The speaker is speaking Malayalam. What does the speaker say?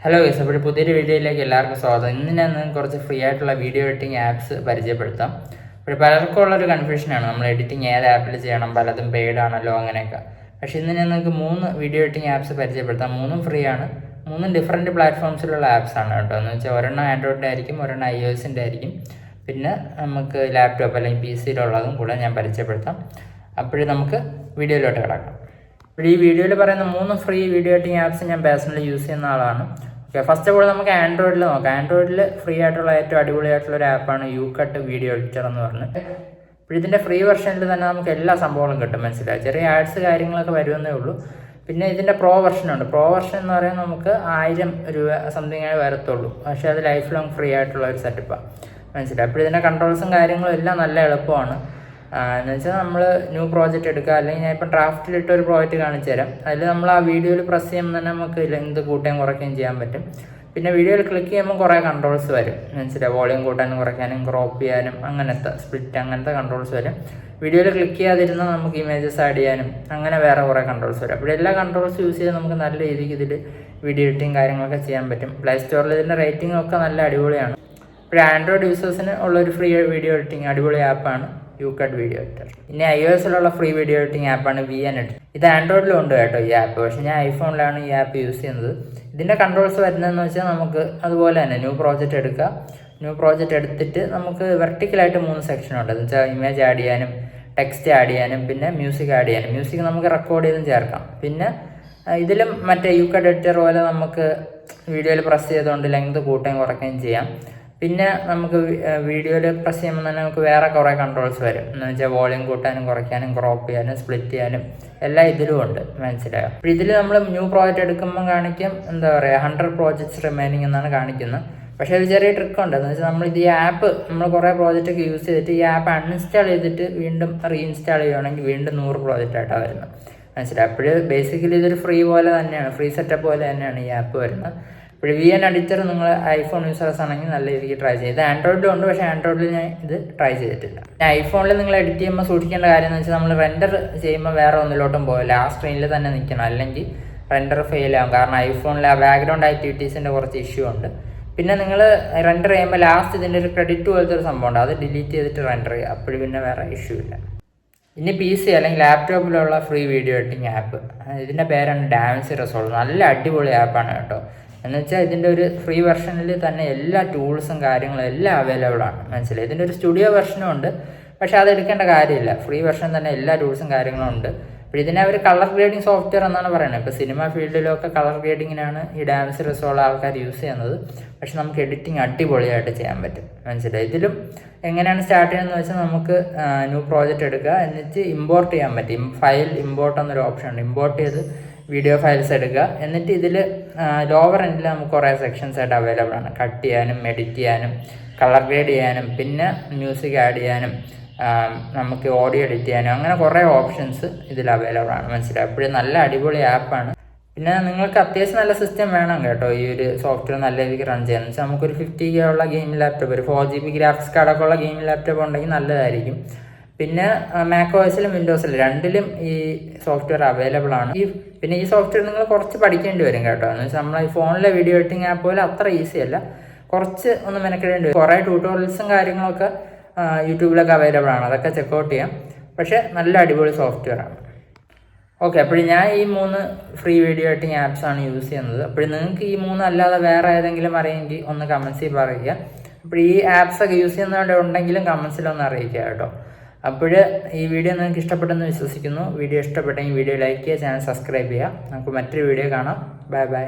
ഹലോ ഗൈസ്, അപ്പോൾ പുതിയൊരു വീഡിയോയിലേക്ക് എല്ലാവർക്കും സ്വാഗതം. ഇന്ന് ഞാൻ കുറച്ച് ഫ്രീ ആയിട്ടുള്ള വീഡിയോ എഡിറ്റിംഗ് ആപ്സ് പരിചയപ്പെടുത്താം. അപ്പോൾ പലർക്കും ഉള്ളൊരു കൺഫ്യൂഷനാണ്, നമ്മൾ എഡിറ്റിംഗ് ഏത് ആപ്പിൽ ചെയ്യണം, പലതും പെയ്ഡ് ആണല്ലോ അങ്ങനെയൊക്കെ. പക്ഷേ ഇന്ന് ഞാൻ നിങ്ങൾക്ക് 3 വീഡിയോ എഡിറ്റിംഗ് ആപ്സ് പരിചയപ്പെടുത്താം. 3ഉം ഫ്രീ ആണ്. 3ഉം ഡിഫറൻറ്റ് പ്ലാറ്റ്ഫോംസിലുള്ള ആപ്സ് ആണ് കേട്ടോ. എന്ന് വെച്ചാൽ ഒരെണ്ണം ആൻഡ്രോയിഡിൻ്റെ ആയിരിക്കും, ഒരെണ്ണം iOS-ൻ്റെ ആയിരിക്കും, പിന്നെ നമുക്ക് ലാപ്ടോപ്പ് അല്ലെങ്കിൽ PC യിലുള്ളതും കൂടെ ഞാൻ പരിചയപ്പെടുത്താം. അപ്പോഴും നമുക്ക് വീഡിയോയിലോട്ട് കിടക്കാം. അപ്പോൾ ഈ വീഡിയോയിൽ പറയുന്ന 3 ഫ്രീ വീഡിയോ എഡിറ്റിംഗ് ആപ്സ് ഞാൻ പേഴ്സണലി യൂസ് ചെയ്യുന്ന ആളാണ്. ഓക്കെ, ഫസ്റ്റ് ഓഫ് ഓൾ നമുക്ക് ആൻഡ്രോയിഡിൽ നോക്കാം. ആൻഡ്രോയിഡിൽ ഫ്രീ ആയിട്ടുള്ള ഏറ്റവും അടിപൊളിയായിട്ടുള്ള ഒരു ആപ്പാണ് യൂകട്ട് വീഡിയോ എഡിറ്റർ എന്ന് പറഞ്ഞ്. അപ്പോൾ ഇതിൻ്റെ ഫ്രീ വെർഷനിൽ തന്നെ നമുക്ക് എല്ലാ സംഭവങ്ങളും കിട്ടും, മനസ്സിലായി. ചെറിയ ആഡ്സ് കാര്യങ്ങളൊക്കെ വരുമെന്നേ ഉള്ളൂ. പിന്നെ ഇതിൻ്റെ പ്രോ വെർഷനുണ്ട്. പ്രോ വെർഷൻ എന്ന് പറയുന്നത് നമുക്ക് 1000 രൂപ സംതിങ് വരത്തുള്ളൂ. പക്ഷേ അത് ലൈഫ് ലോങ് ഫ്രീ ആയിട്ടുള്ള ഒരു സെറ്റപ്പാണ്, മനസ്സിലായി. അപ്പോൾ ഇതിൻ്റെ കൺട്രോൾസും കാര്യങ്ങളും എല്ലാം നല്ല എളുപ്പമാണ്. എന്ന് വെച്ചാൽ നമ്മൾ ന്യൂ പ്രോജക്റ്റ് എടുക്കുക, അല്ലെങ്കിൽ ഞാൻ ഇപ്പം ഡ്രാഫ്റ്റിലിട്ട് ഒരു പ്രോജക്റ്റ് കാണിച്ചു തരാം. അതിൽ നമ്മൾ ആ വീഡിയോയിൽ പ്രസ് ചെയ്യുമ്പോൾ തന്നെ നമുക്ക് ലെങ്ത് കൂട്ടുകയും കുറയ്ക്കുകയും ചെയ്യാൻ പറ്റും. പിന്നെ വീഡിയോയിൽ ക്ലിക്ക് ചെയ്യുമ്പോൾ കുറേ കൺട്രോൾസ് വരും, മനസ്സിലായി. വോളിയം കൂട്ടാനും കുറയ്ക്കാനും ക്രോപ്പ് ചെയ്യാനും അങ്ങനത്തെ സ്പ്ലിറ്റ് അങ്ങനത്തെ കൺട്രോൾസ് വരും. വീഡിയോയിൽ ക്ലിക്ക് ചെയ്യാതിരുന്നാൽ നമുക്ക് ഇമേജസ് ആഡ് ചെയ്യാനും അങ്ങനെ വേറെ കുറേ കൺട്രോൾസ് വരും. അപ്പോൾ എല്ലാ കൺട്രോൾസ് യൂസ് ചെയ്ത് നമുക്ക് നല്ല രീതിക്ക് ഇതിൽ വീഡിയോ എഡിറ്റിംഗ് കാര്യങ്ങളൊക്കെ ചെയ്യാൻ പറ്റും. പ്ലേ സ്റ്റോറിൽ ഇതിൻ്റെ റേറ്റിംഗ് ഒക്കെ നല്ല അടിപൊളിയാണ്. ഇപ്പോൾ ആൻഡ്രോയിഡ് യൂസേഴ്സിന് ഉള്ളൊരു ഫ്രീ വീഡിയോ എഡിറ്റിംഗ് അടിപൊളി ആപ്പാണ് യൂകട്ട് വീഡിയോ എഡിറ്റർ. ഇനി iOS-ലുള്ള ഫ്രീ വീഡിയോ എഡിറ്റിംഗ് ആപ്പാണ് VN-Edit. ഇത് ആൻഡ്രോയിഡിലും ഉണ്ട് കേട്ടോ ഈ ആപ്പ്, പക്ഷേ ഞാൻ ഐഫോണിലാണ് ഈ ആപ്പ് യൂസ് ചെയ്യുന്നത്. ഇതിൻ്റെ കൺട്രോൾസ് വരുന്നതെന്ന് വെച്ചാൽ നമുക്ക് അതുപോലെ തന്നെ ന്യൂ പ്രോജക്റ്റ് എടുക്കുക. ന്യൂ പ്രോജക്റ്റ് എടുത്തിട്ട് നമുക്ക് വെർട്ടിക്കലായിട്ട് 3 സെക്ഷനുണ്ട്. എന്ന് വെച്ചാൽ ഇമേജ് ആഡ് ചെയ്യാനും, ടെക്സ്റ്റ് ആഡ് ചെയ്യാനും, പിന്നെ മ്യൂസിക് ആഡ് ചെയ്യാനും. മ്യൂസിക് നമുക്ക് റെക്കോർഡ് ചെയ്തും ചേർക്കാം. പിന്നെ ഇതിലും മറ്റേ യൂകട്ട് എഡിറ്റർ പോലെ നമുക്ക് വീഡിയോയിൽ പ്രസ് ചെയ്തുകൊണ്ട് ലെങ്ത് കൂട്ടുകയും കുറയ്ക്കുകയും ചെയ്യാം. പിന്നെ നമുക്ക് വീഡിയോയിൽ പ്രസ് ചെയ്യുമ്പോൾ തന്നെ നമുക്ക് വേറെ കുറേ കൺട്രോൾസ് വരും. എന്ന് വെച്ചാൽ വോളിയം കൂട്ടാനും കുറയ്ക്കാനും ക്രോപ്പ് ചെയ്യാനും സ്പ്ലിറ്റ് ചെയ്യാനും എല്ലാം ഇതിലും ഉണ്ട്, മനസ്സിലായോ. അപ്പോൾ ഇതിൽ നമ്മൾ ന്യൂ പ്രോജക്റ്റ് എടുക്കുമ്പോൾ കാണിക്കും, എന്താ പറയുക, 100 പ്രോജക്ട്സ് റിമൈനിങ് എന്നാണ് കാണിക്കുന്നത്. പക്ഷേ ഒരു ചെറിയ ട്രിക്ക് ഉണ്ട്. എന്ന് വെച്ചാൽ നമ്മളിത് ഈ ആപ്പ് നമ്മൾ കുറേ പ്രോജക്റ്റൊക്കെ യൂസ് ചെയ്തിട്ട് ഈ ആപ്പ് അൺഇൻസ്റ്റാൾ ചെയ്തിട്ട് വീണ്ടും റീഇൻസ്റ്റാൾ ചെയ്യുകയാണെങ്കിൽ വീണ്ടും 100 പ്രോജക്റ്റായിട്ടാണ് വരുന്നത്, മനസ്സിലായി. അപ്പോൾ ബേസിക്കലി ഇതൊരു ഫ്രീ പോലെ തന്നെയാണ്, ഫ്രീ സെറ്റപ്പ് പോലെ തന്നെയാണ് ഈ ആപ്പ് വരുന്നത്. ഇപ്പോൾ VN-Editor നിങ്ങൾ ഐഫോൺ യൂസേഴ്സ് ആണെങ്കിൽ നല്ല രീതിക്ക് ട്രൈ ചെയ്യും. ഇത് ആൻഡ്രോയിഡിലും ഉണ്ട്, പക്ഷേ ആൻഡ്രോയിഡിൽ ഞാൻ ഇത് ട്രൈ ചെയ്തിട്ടില്ല. ഐഫോണിൽ നിങ്ങൾ എഡിറ്റ് ചെയ്യുമ്പോൾ സൂക്ഷിക്കേണ്ട കാര്യം എന്ന് വെച്ചാൽ നമ്മൾ റെൻഡർ ചെയ്യുമ്പോൾ വേറെ ഒന്നിലോട്ടും പോകില്ല, ആ സ്ക്രീനിൽ തന്നെ നിൽക്കണം, അല്ലെങ്കിൽ റെൻഡർ ഫെയിൽ ആകും. കാരണം ഐഫോണിൽ ആ ബാക്ക്ഗ്രൗണ്ട് ആക്ടിവിറ്റീസിൻ്റെ കുറച്ച് ഇഷ്യൂ ഉണ്ട്. പിന്നെ നിങ്ങൾ റെൻഡർ ചെയ്യുമ്പോൾ ലാസ്റ്റ് ഇതിൻ്റെ ഒരു ക്രെഡിറ്റ് പോലത്തെ ഒരു സംഭവം ഉണ്ട്, അത് ഡിലീറ്റ് ചെയ്തിട്ട് റെൻഡർ ചെയ്യുക. അപ്പോഴും പിന്നെ വേറെ ഇഷ്യൂ ഇല്ല. ഇനി PC അല്ലെങ്കിൽ ലാപ്ടോപ്പിലുള്ള ഫ്രീ വീഡിയോ എഡിറ്റിംഗ് ആപ്പ്, ഇതിൻ്റെ പേരാണ് ഡാവിൻസി റിസോൾവ്. നല്ല അടിപൊളി ആപ്പാണ് കേട്ടോ. എന്ന് വെച്ചാൽ ഇതിൻ്റെ ഒരു ഫ്രീ വെർഷനിൽ തന്നെ എല്ലാ ടൂൾസും കാര്യങ്ങളും എല്ലാം അവൈലബിൾ ആണ്, മനസ്സിലായി. ഇതിൻ്റെ ഒരു സ്റ്റുഡിയോ വെർഷനും ഉണ്ട്, പക്ഷേ അത് എടുക്കേണ്ട കാര്യമില്ല. ഫ്രീ വെർഷൻ തന്നെ എല്ലാ ടൂൾസും കാര്യങ്ങളും ഉണ്ട്. അപ്പോൾ ഇതിനെ അവർ കളർ ഗ്രേഡിംഗ് സോഫ്റ്റ്വെയർ എന്നാണ് പറയുന്നത്. ഇപ്പോൾ സിനിമ ഫീൽഡിലൊക്കെ കളർ ഗ്രേഡിങ്ങിനാണ് ഈ ഡാവിൻസി റിസോൾവ് ആൾക്കാർ യൂസ് ചെയ്യുന്നത്. പക്ഷെ നമുക്ക് എഡിറ്റിംഗ് അടിപൊളിയായിട്ട് ചെയ്യാൻ പറ്റും, മനസ്സിലായി. ഇതിലും എങ്ങനെയാണ് സ്റ്റാർട്ട് ചെയ്യുന്നതെന്ന് വെച്ചാൽ നമുക്ക് ന്യൂ പ്രോജക്റ്റ് എടുക്കുക, എന്നിട്ട് ഇമ്പോർട്ട് ചെയ്യാൻ പറ്റും. ഫയൽ ഇമ്പോർട്ട് എന്നൊരു ഓപ്ഷൻ ഉണ്ട്. ഇമ്പോർട്ട് ചെയ്ത് വീഡിയോ ഫയൽസ് എടുക്കുക. എന്നിട്ട് ഇതിൽ ലോവർ എൻഡിൽ നമുക്ക് കുറേ സെക്ഷൻസ് ആയിട്ട് അവൈലബിൾ ആണ്. കട്ട് ചെയ്യാനും എഡിറ്റ് ചെയ്യാനും കളർ ഗ്രേഡ് ചെയ്യാനും പിന്നെ മ്യൂസിക് ആഡ് ചെയ്യാനും നമുക്ക് ഓഡിയോ എഡിറ്റ് ചെയ്യാനും അങ്ങനെ കുറേ ഓപ്ഷൻസ് ഇതിൽ അവൈലബിൾ ആണ്, മനസ്സിലായി. അപ്പോഴും നല്ല അടിപൊളി ആപ്പാണ്. പിന്നെ നിങ്ങൾക്ക് അത്യാവശ്യം നല്ല സിസ്റ്റം വേണം കേട്ടോ ഈ ഒരു സോഫ്റ്റ്വെയർ നല്ല രീതിക്ക് റൺ ചെയ്യാൻ. വെച്ചാൽ നമുക്കൊരു 50K ഉള്ള ഗെയിമിംഗ് ലാപ്ടോപ്പ്, ഒരു 4GB ഗ്രാഫിക്സ് കാർഡൊക്കെ ഉള്ള ഗെയിമിംഗ് ലാപ്ടോപ്പ് ഉണ്ടെങ്കിൽ നല്ലതായിരിക്കും. പിന്നെ macOS-ലും വിൻഡോസിലും രണ്ടിലും ഈ സോഫ്റ്റ്വെയർ അവൈലബിൾ ആണ്. പിന്നെ ഈ സോഫ്റ്റ്വെയർ നിങ്ങൾ കുറച്ച് പഠിക്കേണ്ടി വരും കേട്ടോ. എന്ന് വെച്ചാൽ നമ്മൾ ഈ ഫോണിലെ വീഡിയോ എഡിറ്റിംഗ് ആപ്പ് പോലെ അത്ര ഈസി അല്ല, കുറച്ച് ഒന്ന് മെനക്കെടേണ്ടി വരും. കുറേ ട്യൂട്ടോറിയൽസും കാര്യങ്ങളൊക്കെ യൂട്യൂബിലൊക്കെ അവൈലബിൾ ആണ്, അതൊക്കെ ചെക്കൗട്ട് ചെയ്യാം. പക്ഷേ നല്ല അടിപൊളി സോഫ്റ്റ്വെയർ ആണ്. ഓക്കെ, അപ്പോൾ ഞാൻ ഈ 3 ഫ്രീ വീഡിയോ എഡിറ്റിംഗ് ആപ്സാണ് യൂസ് ചെയ്യുന്നത്. അപ്പോൾ നിങ്ങൾക്ക് ഈ 3 അല്ലാതെ വേറെ ഏതെങ്കിലും അറിയെങ്കിൽ ഒന്ന് കമൻസിൽ പറയുക. അപ്പോൾ ഈ ആപ്സൊക്കെ യൂസ് ചെയ്യുന്നവരുണ്ടെങ്കിലും കമൻസിലൊന്ന് അറിയിക്കുക കേട്ടോ. അപ്പോൾ ഈ വീഡിയോ നിങ്ങൾക്ക് ഇഷ്ടപ്പെട്ടെന്ന് വിശ്വസിക്കുന്നു. വീഡിയോ ഇഷ്ടപ്പെട്ടെങ്കിൽ വീഡിയോ ലൈക്ക് ചെയ്യുക, ചാനൽ സബ്സ്ക്രൈബ് ചെയ്യുക. നമുക്ക് മറ്റൊരു വീഡിയോ കാണാം. Bye bye.